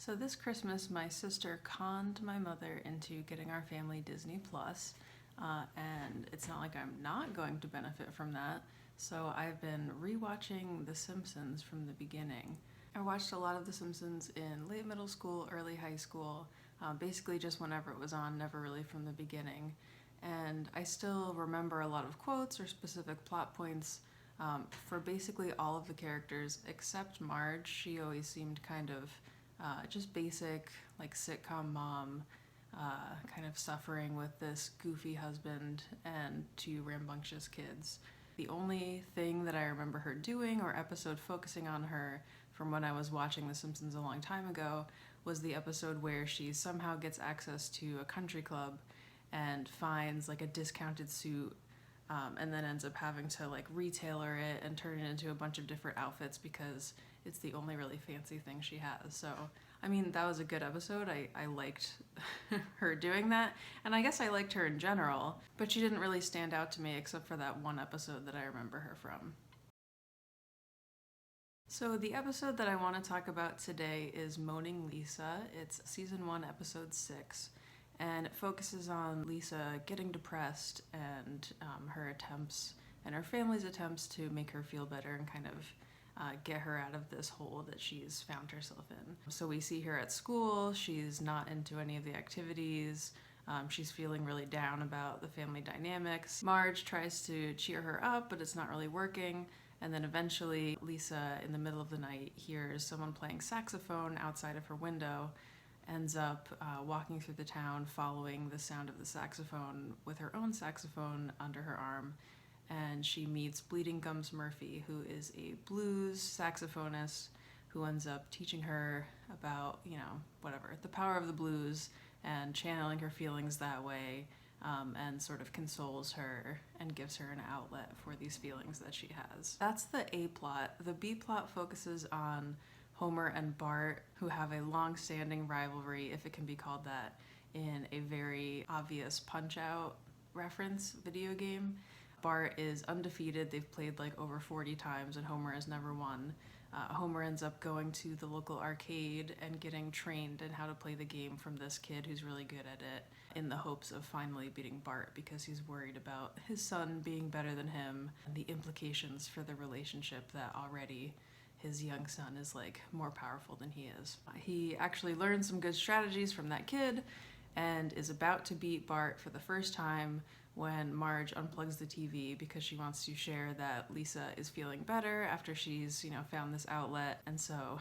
So this Christmas, my sister conned my mother into getting our family Disney Plus, and it's not like I'm not going to benefit from that. So I've been rewatching The Simpsons from the beginning. I watched a lot of The Simpsons in late middle school, early high school, basically just whenever it was on, never really from the beginning. And I still remember a lot of quotes or specific plot points for basically all of the characters except Marge. She always seemed kind of just basic, like sitcom mom, kind of suffering with this goofy husband and two rambunctious kids. The only thing that I remember her doing or episode focusing on her from when I was watching The Simpsons a long time ago was the episode where she somehow gets access to a country club and finds like a discounted suit, and then ends up having to like retailer it and turn it into a bunch of different outfits because it's the only really fancy thing she has. So, I mean, that was a good episode. I liked her doing that, and I guess I liked her in general, but she didn't really stand out to me except for that one episode that I remember her from. So, the episode that I want to talk about today is Moaning Lisa. It's season 1, episode 6, and it focuses on Lisa getting depressed and her attempts and her family's attempts to make her feel better and kind of get her out of this hole that she's found herself in. So we see her at school, she's not into any of the activities, she's feeling really down about the family dynamics. Marge tries to cheer her up, but it's not really working. And then eventually, Lisa, in the middle of the night, hears someone playing saxophone outside of her window, ends up walking through the town following the sound of the saxophone with her own saxophone under her arm, and she meets Bleeding Gums Murphy, who is a blues saxophonist who ends up teaching her about, whatever, the power of the blues and channeling her feelings that way, and sort of consoles her and gives her an outlet for these feelings that she has. That's the A plot. The B plot focuses on Homer and Bart, who have a long-standing rivalry, if it can be called that, in a very obvious Punch-Out reference video game. Bart is undefeated. They've played like over 40 times and Homer has never won. Homer ends up going to the local arcade and getting trained in how to play the game from this kid who's really good at it, in the hopes of finally beating Bart because he's worried about his son being better than him and the implications for the relationship that already his young son is like more powerful than he is. He actually learned some good strategies from that kid and is about to beat Bart for the first time when Marge unplugs the TV because she wants to share that Lisa is feeling better after she's, found this outlet. And so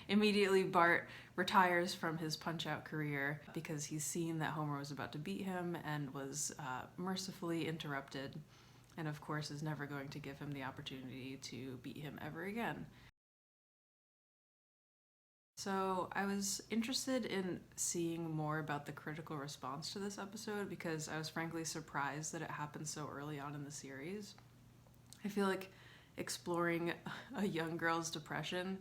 immediately Bart retires from his Punch-Out career because he's seen that Homer was about to beat him and was mercifully interrupted, and of course is never going to give him the opportunity to beat him ever again. So I was interested in seeing more about the critical response to this episode because I was frankly surprised that it happened so early on in the series. I feel like exploring a young girl's depression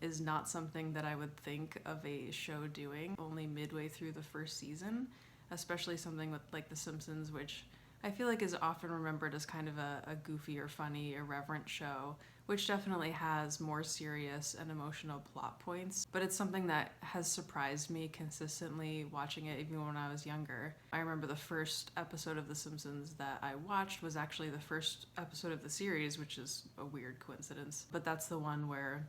is not something that I would think of a show doing only midway through the first season, especially something with like The Simpsons, which I feel like is often remembered as kind of a goofy or funny, irreverent show, which definitely has more serious and emotional plot points, but it's something that has surprised me consistently watching it even when I was younger. I remember the first episode of The Simpsons that I watched was actually the first episode of the series, which is a weird coincidence, but that's the one where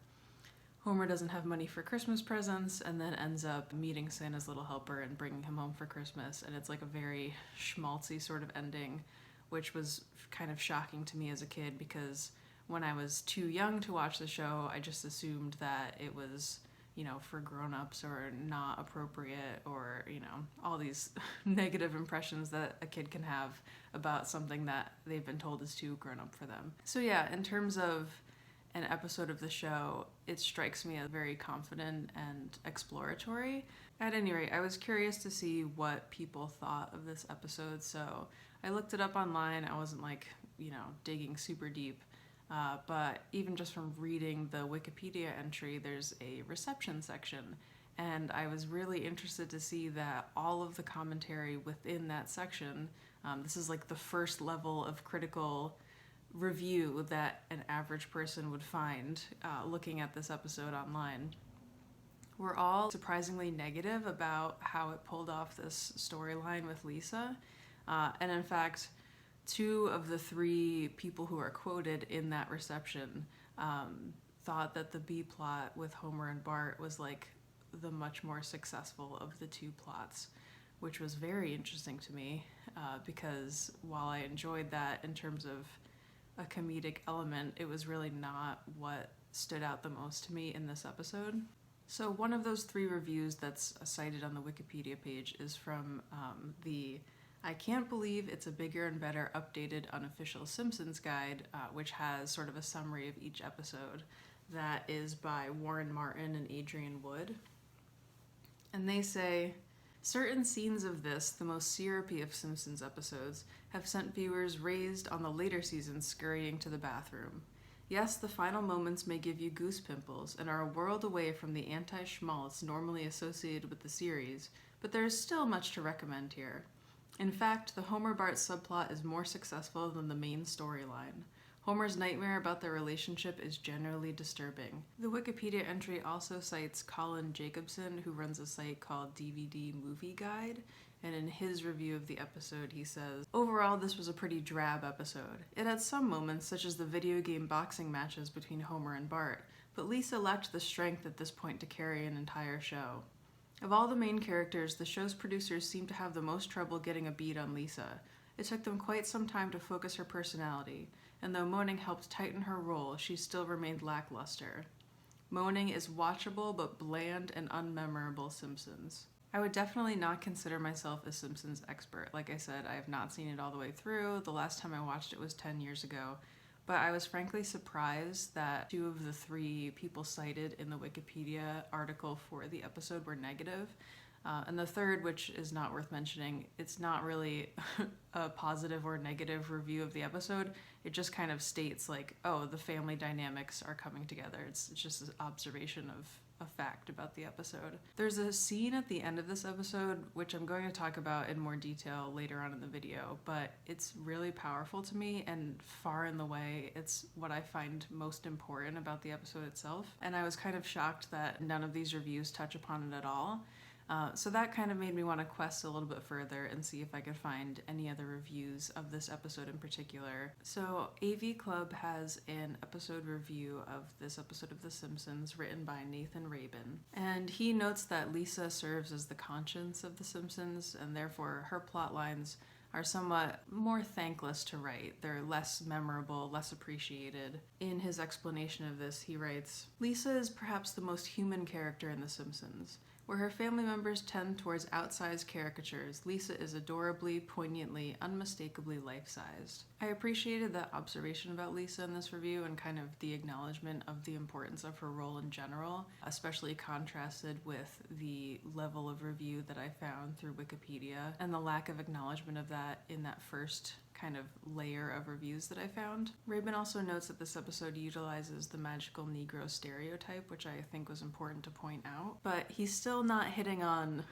Homer doesn't have money for Christmas presents and then ends up meeting Santa's little helper and bringing him home for Christmas, and it's like a very schmaltzy sort of ending, which was kind of shocking to me as a kid because when I was too young to watch the show, I just assumed that it was, for grown-ups or not appropriate or, all these negative impressions that a kid can have about something that they've been told is too grown-up for them. So yeah, in terms of an episode of the show, it strikes me as very confident and exploratory. At any rate, I was curious to see what people thought of this episode, so I looked it up online. I wasn't digging super deep. But even just from reading the Wikipedia entry, there's a reception section, and I was really interested to see that all of the commentary within that section, this is like the first level of critical review that an average person would find looking at this episode online. were all surprisingly negative about how it pulled off this storyline with Lisa. And in fact, 2 of the 3 people who are quoted in that reception thought that the B plot with Homer and Bart was like the much more successful of the 2 plots, which was very interesting to me because while I enjoyed that in terms of a comedic element, it was really not what stood out the most to me in this episode. So one of those 3 reviews that's cited on the Wikipedia page is from the I Can't Believe It's a Bigger and Better Updated Unofficial Simpsons Guide, which has sort of a summary of each episode. That is by Warren Martin and Adrian Wood. And they say, certain scenes of this, the most syrupy of Simpsons episodes, have sent viewers raised on the later seasons scurrying to the bathroom. Yes, the final moments may give you goose pimples and are a world away from the anti-schmaltz normally associated with the series, but there is still much to recommend here. In fact, the Homer-Bart subplot is more successful than the main storyline. Homer's nightmare about their relationship is generally disturbing. The Wikipedia entry also cites Colin Jacobson, who runs a site called DVD Movie Guide, and in his review of the episode he says, overall this was a pretty drab episode. It had some moments, such as the video game boxing matches between Homer and Bart, but Lisa lacked the strength at this point to carry an entire show. Of all the main characters, the show's producers seem to have the most trouble getting a beat on Lisa. It took them quite some time to focus her personality, and though Moaning helped tighten her role, she still remained lackluster. Moaning is watchable but bland and unmemorable Simpsons. I would definitely not consider myself a Simpsons expert. Like I said, I have not seen it all the way through. The last time I watched it was 10 years ago. But I was frankly surprised that 2 of the 3 people cited in the Wikipedia article for the episode were negative. And the third, which is not worth mentioning, it's not really a positive or negative review of the episode. It just kind of states like, oh, the family dynamics are coming together. It's just an observation of a fact about the episode. There's a scene at the end of this episode, which I'm going to talk about in more detail later on in the video, but it's really powerful to me, and far and away, it's what I find most important about the episode itself. And I was kind of shocked that none of these reviews touch upon it at all. So that kind of made me want to quest a little bit further and see if I could find any other reviews of this episode in particular. So AV Club has an episode review of this episode of The Simpsons written by Nathan Rabin. And he notes that Lisa serves as the conscience of The Simpsons, and therefore her plot lines are somewhat more thankless to write. They're less memorable, less appreciated. In his explanation of this, he writes, Lisa is perhaps the most human character in The Simpsons. Where her family members tend towards outsized caricatures, Lisa is adorably, poignantly, unmistakably life-sized. I appreciated that observation about Lisa in this review and kind of the acknowledgement of the importance of her role in general, especially contrasted with the level of review that I found through Wikipedia and the lack of acknowledgement of that in that first kind of layer of reviews that I found. Rabin also notes that this episode utilizes the magical Negro stereotype, which I think was important to point out, but he's still not hitting on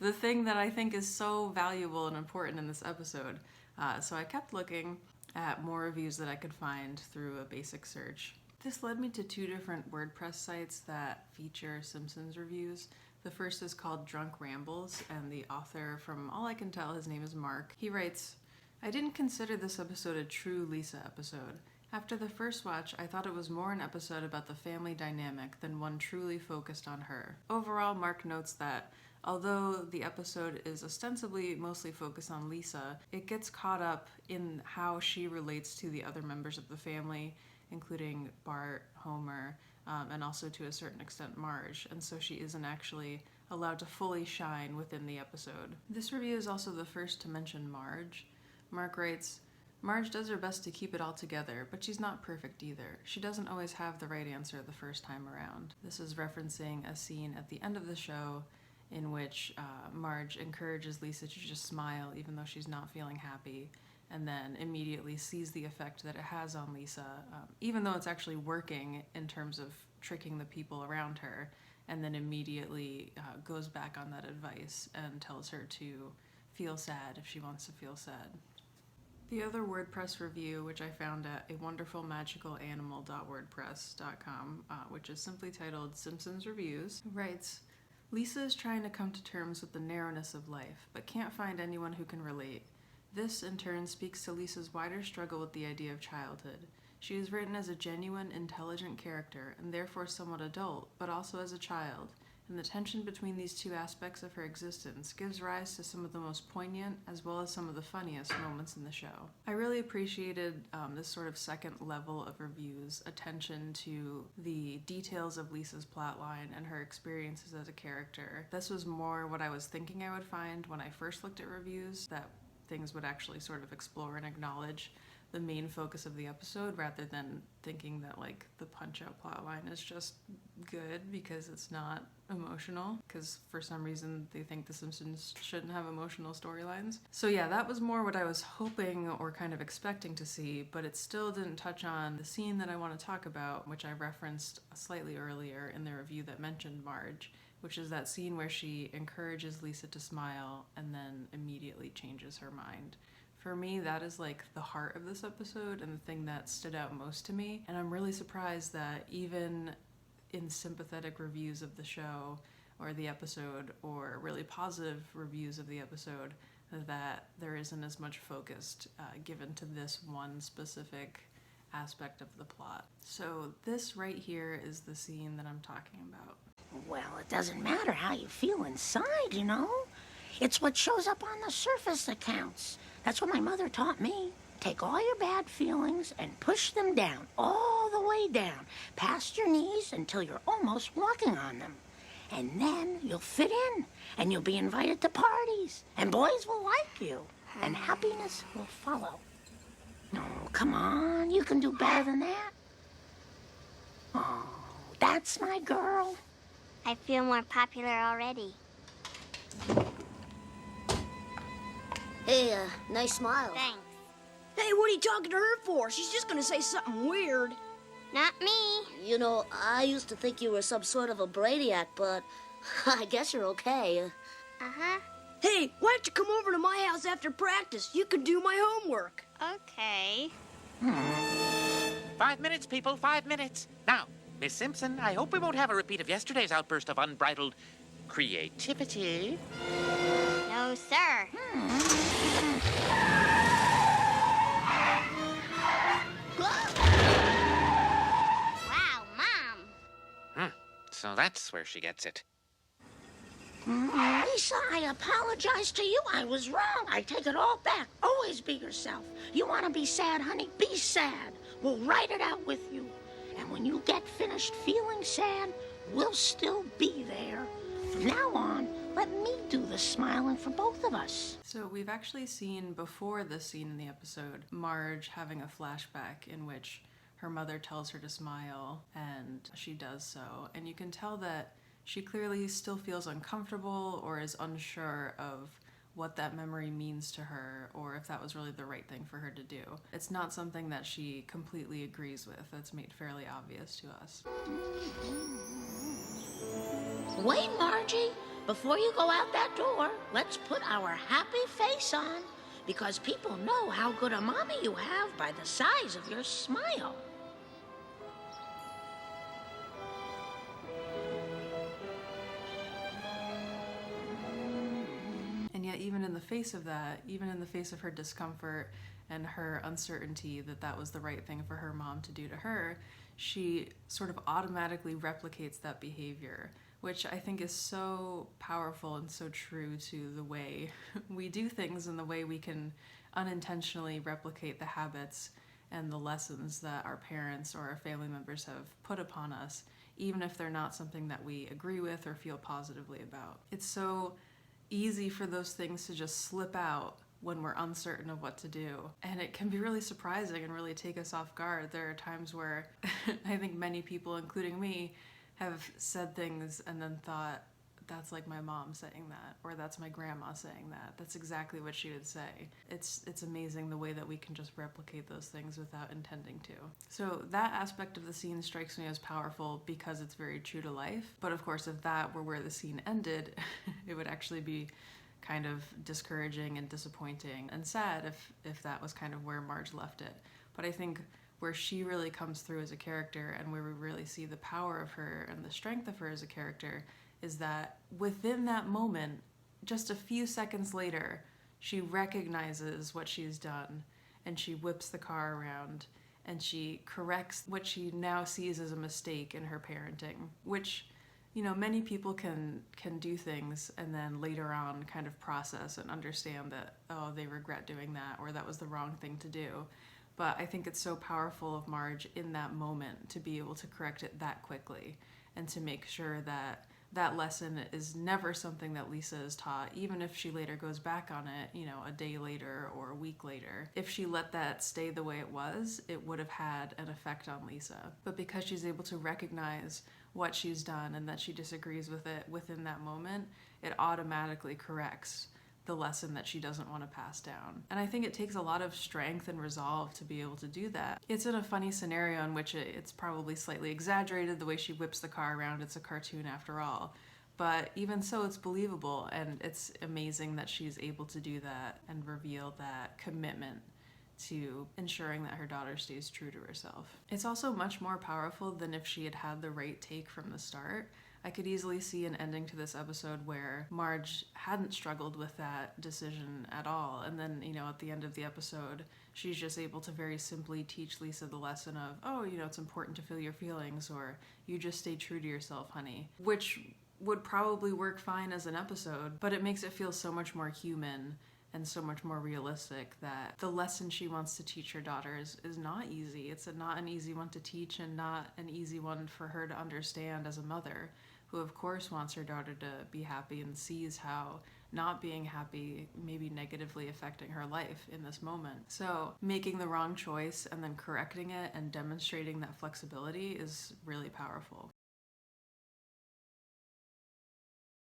the thing that I think is so valuable and important in this episode. So I kept looking at more reviews that I could find through a basic search. This led me to 2 different WordPress sites that feature Simpsons reviews. The first is called Drunk Rambles, and the author, from all I can tell, his name is Mark. He writes, I didn't consider this episode a true Lisa episode. After the first watch, I thought it was more an episode about the family dynamic than one truly focused on her. Overall, Mark notes that although the episode is ostensibly mostly focused on Lisa, it gets caught up in how she relates to the other members of the family, including Bart, Homer, and also to a certain extent Marge, and so she isn't actually allowed to fully shine within the episode. This review is also the first to mention Marge. Mark writes, Marge does her best to keep it all together, but she's not perfect either. She doesn't always have the right answer the first time around. This is referencing a scene at the end of the show in which Marge encourages Lisa to just smile even though she's not feeling happy, and then immediately sees the effect that it has on Lisa, even though it's actually working in terms of tricking the people around her, and then immediately goes back on that advice and tells her to feel sad if she wants to feel sad. The other WordPress review, which I found at awonderfulmagicalanimal.wordpress.com, which is simply titled Simpsons Reviews, writes, Lisa is trying to come to terms with the narrowness of life, but can't find anyone who can relate. This, in turn, speaks to Lisa's wider struggle with the idea of childhood. She is written as a genuine, intelligent character, and therefore somewhat adult, but also as a child, and the tension between these two aspects of her existence gives rise to some of the most poignant, as well as some of the funniest moments in the show. I really appreciated this sort of second level of reviews, attention to the details of Lisa's plotline and her experiences as a character. This was more what I was thinking I would find when I first looked at reviews, that things would actually sort of explore and acknowledge the main focus of the episode, rather than thinking that like the punch-out plotline is just good because it's not emotional, because for some reason they think The Simpsons shouldn't have emotional storylines. So yeah, that was more what I was hoping or kind of expecting to see, but it still didn't touch on the scene that I want to talk about, which I referenced slightly earlier in the review that mentioned Marge, which is that scene where she encourages Lisa to smile and then immediately changes her mind. For me, that is like the heart of this episode and the thing that stood out most to me. And I'm really surprised that even in sympathetic reviews of the show or the episode, or really positive reviews of the episode, that there isn't as much focus given to this one specific aspect of the plot. So this right here is the scene that I'm talking about. Well, it doesn't matter how you feel inside, you know? It's what shows up on the surface that counts. That's what my mother taught me. Take all your bad feelings and push them down, all the way down, past your knees until you're almost walking on them. And then you'll fit in, and you'll be invited to parties, and boys will like you, and happiness will follow. No, come on, you can do better than that. Oh, that's my girl. I feel more popular already. Hey, nice smile. Thanks. Hey, what are you talking to her for? She's just gonna say something weird. Not me. You know, I used to think you were some sort of a brainiac, but I guess you're okay. Uh-huh. Hey, why don't you come over to my house after practice? You can do my homework. Okay. 5 minutes, people, 5 minutes. Now, Miss Simpson, I hope we won't have a repeat of yesterday's outburst of unbridled creativity. No, sir. Wow, Mom. So that's where she gets it. Lisa, I apologize to you. I was wrong. I take it all back. Always be yourself. You want to be sad, honey? Be sad. We'll write it out with you. And when you get finished feeling sad, we'll still be there. From now on, let me do the smiling for both of us. So we've actually seen before this scene in the episode, Marge having a flashback in which her mother tells her to smile, and she does so. And you can tell that she clearly still feels uncomfortable or is unsure of what that memory means to her, or if that was really the right thing for her to do. It's not something that she completely agrees with. That's made fairly obvious to us. Wait, Margie. Before you go out that door, let's put our happy face on, because people know how good a mommy you have by the size of your smile. And yet, even in the face of that, even in the face of her discomfort and her uncertainty that that was the right thing for her mom to do to her, she sort of automatically replicates that behavior, which I think is so powerful and so true to the way we do things and the way we can unintentionally replicate the habits and the lessons that our parents or our family members have put upon us, even if they're not something that we agree with or feel positively about. It's so easy for those things to just slip out when we're uncertain of what to do. And it can be really surprising and really take us off guard. There are times where I think many people, including me, have said things and then thought, that's like my mom saying that, or that's my grandma saying that. That's exactly what she would say. It's amazing the way that we can just replicate those things without intending to. So that aspect of the scene strikes me as powerful because it's very true to life. But of course, if that were where the scene ended, it would actually be kind of discouraging and disappointing and sad if that was kind of where Marge left it. But I think where she really comes through as a character and where we really see the power of her and the strength of her as a character is that within that moment, just a few seconds later, she recognizes what she's done and she whips the car around and she corrects what she now sees as a mistake in her parenting, which, you know, many people can do things and then later on kind of process and understand that, oh, they regret doing that or that was the wrong thing to do. But I think it's so powerful of Marge in that moment to be able to correct it that quickly and to make sure that that lesson is never something that Lisa is taught, even if she later goes back on it, you know, a day later or a week later. If she let that stay the way it was, it would have had an effect on Lisa. But because she's able to recognize what she's done and that she disagrees with it within that moment, it automatically corrects the lesson that she doesn't want to pass down. And I think it takes a lot of strength and resolve to be able to do that. It's in a funny scenario in which it's probably slightly exaggerated the way she whips the car around. It's a cartoon after all. But even so, it's believable, and it's amazing that she's able to do that and reveal that commitment to ensuring that her daughter stays true to herself. It's also much more powerful than if she had had the right take from the start. I could easily see an ending to this episode where Marge hadn't struggled with that decision at all. And then, you know, at the end of the episode, she's just able to very simply teach Lisa the lesson of, oh, you know, it's important to feel your feelings, or you just stay true to yourself, honey. Which would probably work fine as an episode, but it makes it feel so much more human and so much more realistic that the lesson she wants to teach her daughter is not easy. It's not an easy one to teach and not an easy one for her to understand as a mother, who of course wants her daughter to be happy and sees how not being happy may be negatively affecting her life in this moment. So making the wrong choice and then correcting it and demonstrating that flexibility is really powerful.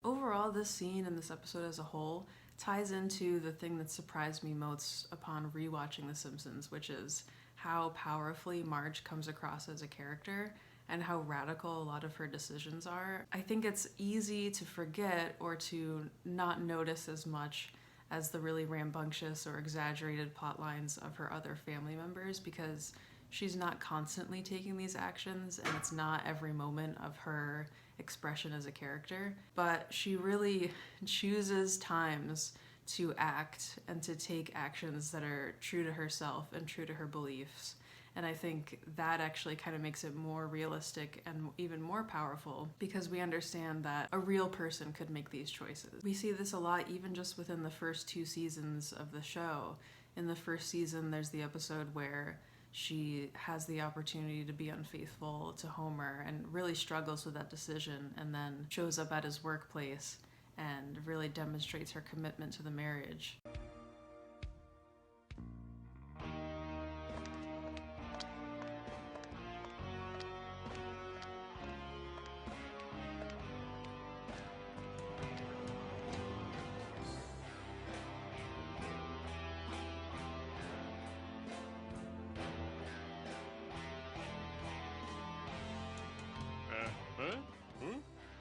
Overall, this scene and this episode as a whole ties into the thing that surprised me most upon rewatching The Simpsons, which is how powerfully Marge comes across as a character and how radical a lot of her decisions are. I think it's easy to forget or to not notice as much as the really rambunctious or exaggerated plot lines of her other family members, because she's not constantly taking these actions and it's not every moment of her expression as a character, but she really chooses times to act and to take actions that are true to herself and true to her beliefs. And I think that actually kind of makes it more realistic and even more powerful, because we understand that a real person could make these choices. We see this a lot even just within the first 2 seasons of the show. In the first season, there's the episode where she has the opportunity to be unfaithful to Homer and really struggles with that decision, and then shows up at his workplace and really demonstrates her commitment to the marriage.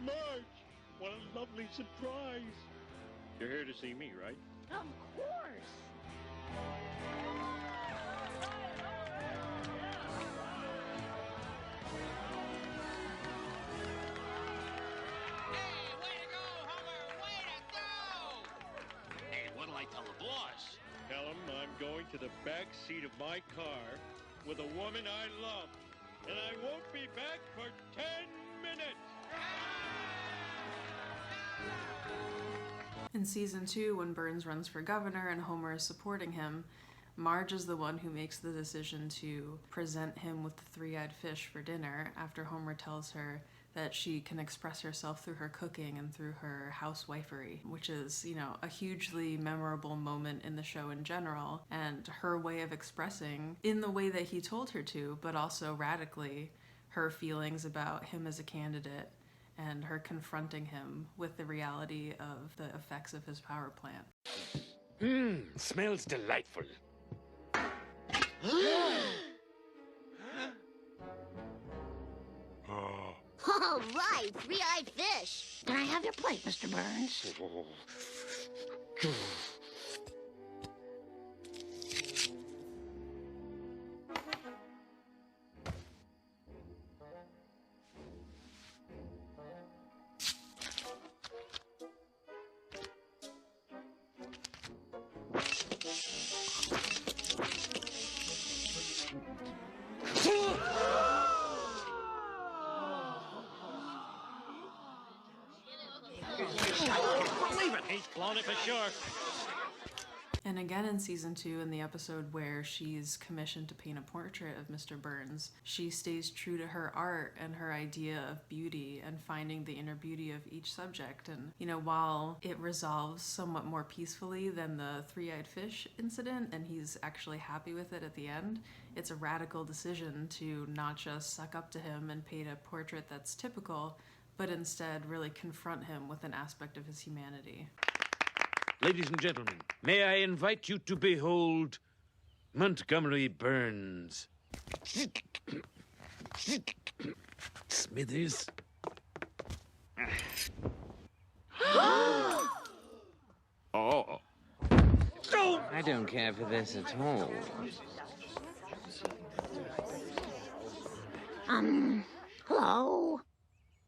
Marge! What a lovely surprise! You're here to see me, right? Of course. Hey, way to go, Homer! Way to go! Hey, what'll I tell the boss? Tell him I'm going to the back seat of my car with a woman I love, and I won't be back for 10 minutes! In season 2, when Burns runs for governor and Homer is supporting him, Marge is the one who makes the decision to present him with the 3-eyed fish for dinner after Homer tells her that she can express herself through her cooking and through her housewifery, which is, you know, a hugely memorable moment in the show in general, and her way of expressing, in the way that he told her to, but also radically, her feelings about him as a candidate and her confronting him with the reality of the effects of his power plant. Smells delightful. All right, 3-eyed fish. Can I have your plate, Mr. Burns? He's blown it for sure. And again in season 2, in the episode where she's commissioned to paint a portrait of Mr. Burns, she stays true to her art and her idea of beauty and finding the inner beauty of each subject. And, while it resolves somewhat more peacefully than the three-eyed fish incident, and he's actually happy with it at the end, it's a radical decision to not just suck up to him and paint a portrait that's typical, but instead really confront him with an aspect of his humanity. Ladies and gentlemen, may I invite you to behold Montgomery Burns. Smithers. Oh. I don't care for this at all. Hello.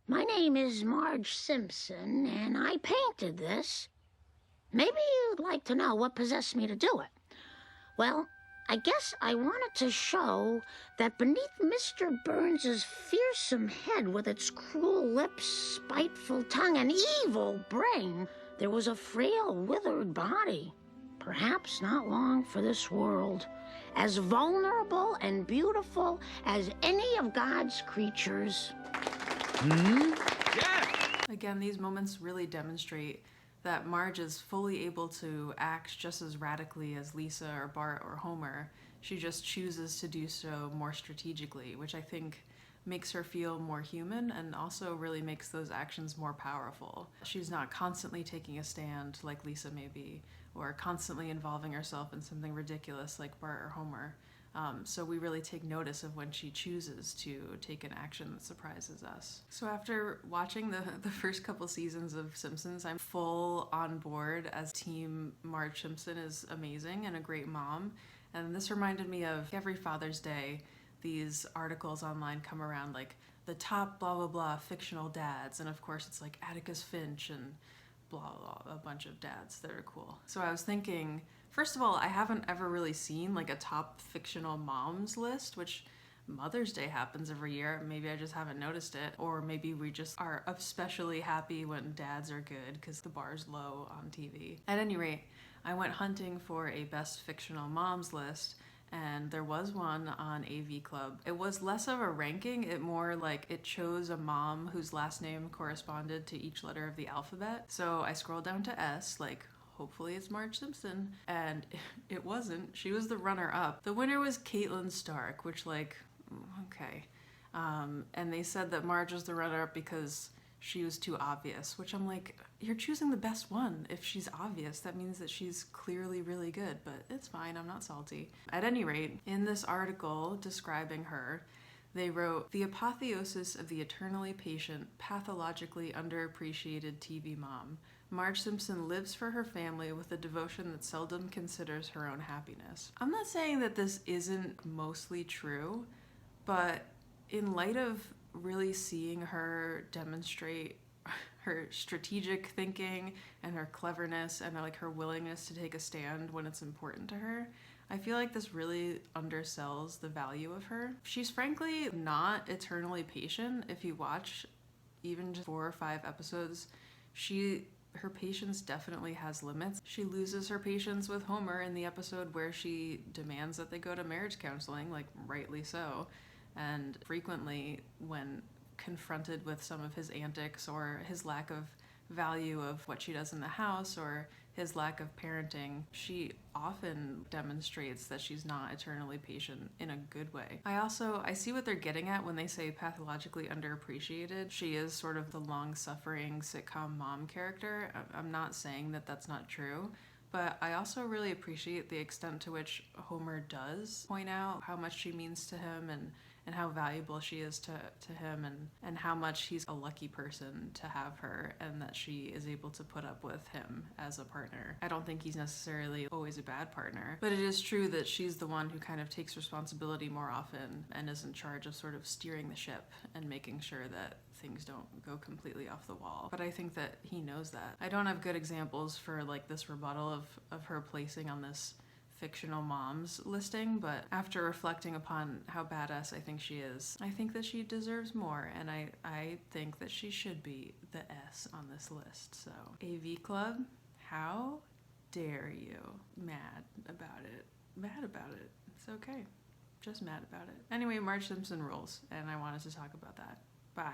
My name is Marge Simpson, and I painted this. Maybe you'd like to know what possessed me to do it. Well, I guess I wanted to show that beneath Mr. Burns's fearsome head with its cruel lips, spiteful tongue, and evil brain, there was a frail, withered body, perhaps not long for this world, as vulnerable and beautiful as any of God's creatures. Again, these moments really demonstrate that Marge is fully able to act just as radically as Lisa or Bart or Homer. She just chooses to do so more strategically, which I think makes her feel more human and also really makes those actions more powerful. She's not constantly taking a stand like Lisa may be, or constantly involving herself in something ridiculous like Bart or Homer. So we really take notice of when she chooses to take an action that surprises us. So after watching the first couple seasons of Simpsons, I'm full on board as Team Marge Simpson is amazing and a great mom. And this reminded me of every Father's Day, these articles online come around like the top blah blah blah fictional dads. And of course it's like Atticus Finch and blah blah, a bunch of dads that are cool. So I was thinking, first of all, I haven't ever really seen like a top fictional moms list, which Mother's Day happens every year. Maybe I just haven't noticed it. Or maybe we just are especially happy when dads are good because the bar's low on TV. At any rate, I went hunting for a best fictional moms list, and there was one on AV Club. It was less of a ranking, it more like it chose a mom whose last name corresponded to each letter of the alphabet. So I scrolled down to S, like hopefully it's Marge Simpson, and it wasn't. She was the runner-up. The winner was Caitlin Stark, which like, okay. And they said that Marge was the runner-up because she was too obvious, which I'm like, you're choosing the best one. If she's obvious, that means that she's clearly really good, but it's fine, I'm not salty. At any rate, in this article describing her, they wrote, "The apotheosis of the eternally patient, pathologically underappreciated TV mom. Marge Simpson lives for her family with a devotion that seldom considers her own happiness." I'm not saying that this isn't mostly true, but in light of really seeing her demonstrate her strategic thinking and her cleverness and like her willingness to take a stand when it's important to her, I feel like this really undersells the value of her. She's frankly not eternally patient. If you watch even just 4 or 5 episodes, her patience definitely has limits. She loses her patience with Homer in the episode where she demands that they go to marriage counseling, like rightly so. And frequently when confronted with some of his antics or his lack of value of what she does in the house or his lack of parenting, she often demonstrates that she's not eternally patient in a good way. I see what they're getting at when they say pathologically underappreciated. She is sort of the long-suffering sitcom mom character. I'm not saying that that's not true, but I also really appreciate the extent to which Homer does point out how much she means to him and and how valuable she is to him, and how much he's a lucky person to have her, and that she is able to put up with him as a partner. I don't think he's necessarily always a bad partner, but it is true that she's the one who kind of takes responsibility more often and is in charge of sort of steering the ship and making sure that things don't go completely off the wall. But I think that he knows that. I don't have good examples for like this rebuttal of her placing on this fictional moms listing, but after reflecting upon how badass I think she is, I think that she deserves more, and I think that she should be the S on this list. So AV Club, how dare you? Mad about it. Mad about it. It's okay. Just mad about it. Anyway, Marge Simpson rules, and I wanted to talk about that. Bye.